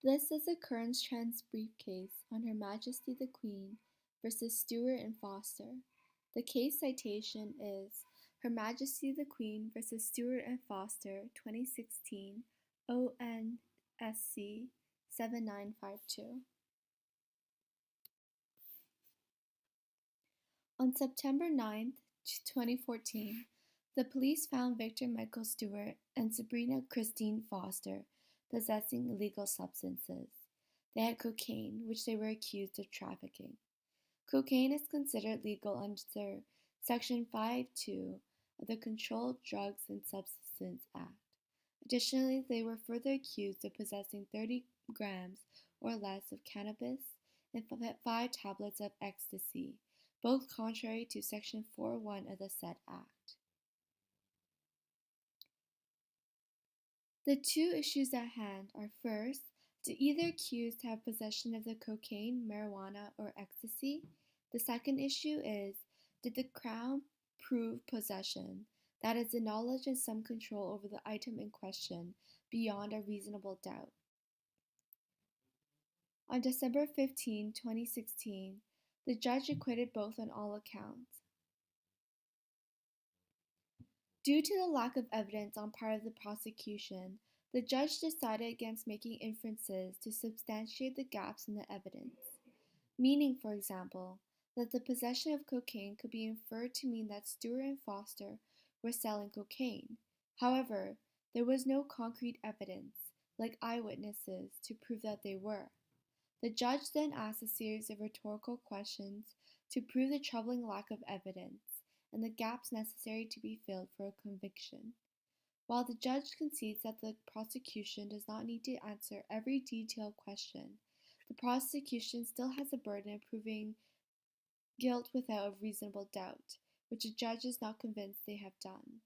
This is a current trans briefcase on Her Majesty the Queen versus Stewart and Foster. The case citation is Her Majesty the Queen versus Stewart and Foster, 2016, ONSC 7952. On September 9, 2014, the police found Victor Michael Stewart and Sabrina Christine Foster possessing illegal substances. They had cocaine, which they were accused of trafficking. Cocaine is considered legal under Section 5.2 of the Controlled Drugs and Substances Act. Additionally, they were further accused of possessing 30 grams or less of cannabis and 5 tablets of ecstasy, both contrary to Section 4.1 of the said Act. The two issues at hand are first, did either accused have possession of the cocaine, marijuana, or ecstasy? The second issue is, did the Crown prove possession, that is, the knowledge and some control over the item in question, beyond a reasonable doubt? On December 15, 2016, the judge acquitted both on all accounts. Due to the lack of evidence on part of the prosecution, the judge decided against making inferences to substantiate the gaps in the evidence, meaning, for example, that the possession of cocaine could be inferred to mean that Stewart and Foster were selling cocaine. However, there was no concrete evidence, like eyewitnesses, to prove that they were. The judge then asked a series of rhetorical questions to prove the troubling lack of evidence and the gaps necessary to be filled for a conviction. While the judge concedes that the prosecution does not need to answer every detailed question, the prosecution still has a burden of proving guilt without a reasonable doubt, which the judge is not convinced they have done.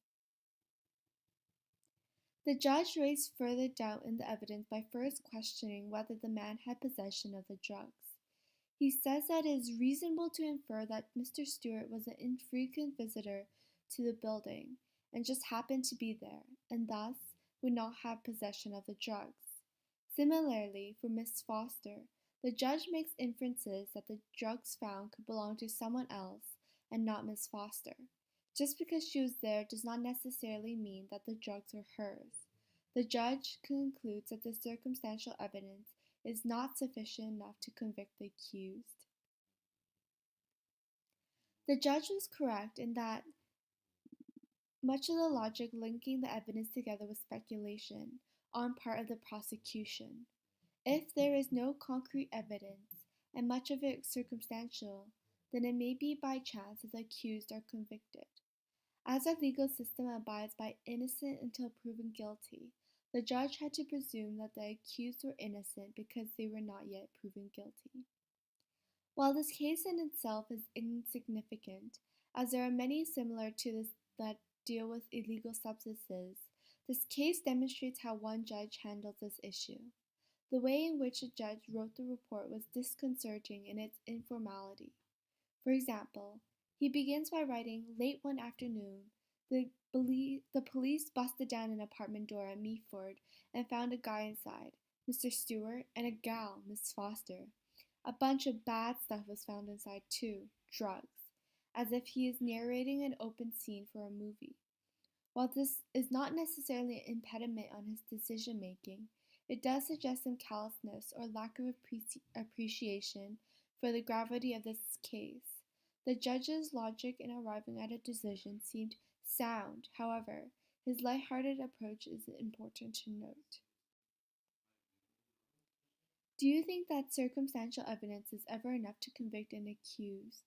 The judge raised further doubt in the evidence by first questioning whether the man had possession of the drugs. He says that it is reasonable to infer that Mr. Stewart was an infrequent visitor to the building and just happened to be there, and thus would not have possession of the drugs. Similarly, for Miss Foster, the judge makes inferences that the drugs found could belong to someone else and not Miss Foster. Just because she was there does not necessarily mean that the drugs are hers. The judge concludes that the circumstantial evidence is not sufficient enough to convict the accused. The judge was correct in that much of the logic linking the evidence together was speculation on part of the prosecution. If there is no concrete evidence, and much of it circumstantial, then it may be by chance that the accused are convicted. As our legal system abides by innocent until proven guilty, the judge had to presume that the accused were innocent because they were not yet proven guilty. While this case in itself is insignificant, as there are many similar to this that deal with illegal substances, this case demonstrates how one judge handled this issue. The way in which a judge wrote the report was disconcerting in its informality. For example, he begins by writing, late one afternoon, the police busted down an apartment door at Meaford and found a guy inside, Mr. Stewart, and a gal, Miss Foster. A bunch of bad stuff was found inside too, drugs, as if he is narrating an open scene for a movie. While this is not necessarily an impediment on his decision-making, it does suggest some callousness or lack of appreciation for the gravity of this case. The judge's logic in arriving at a decision seemed sound, however, his light-hearted approach is important to note. Do you think that circumstantial evidence is ever enough to convict an accused?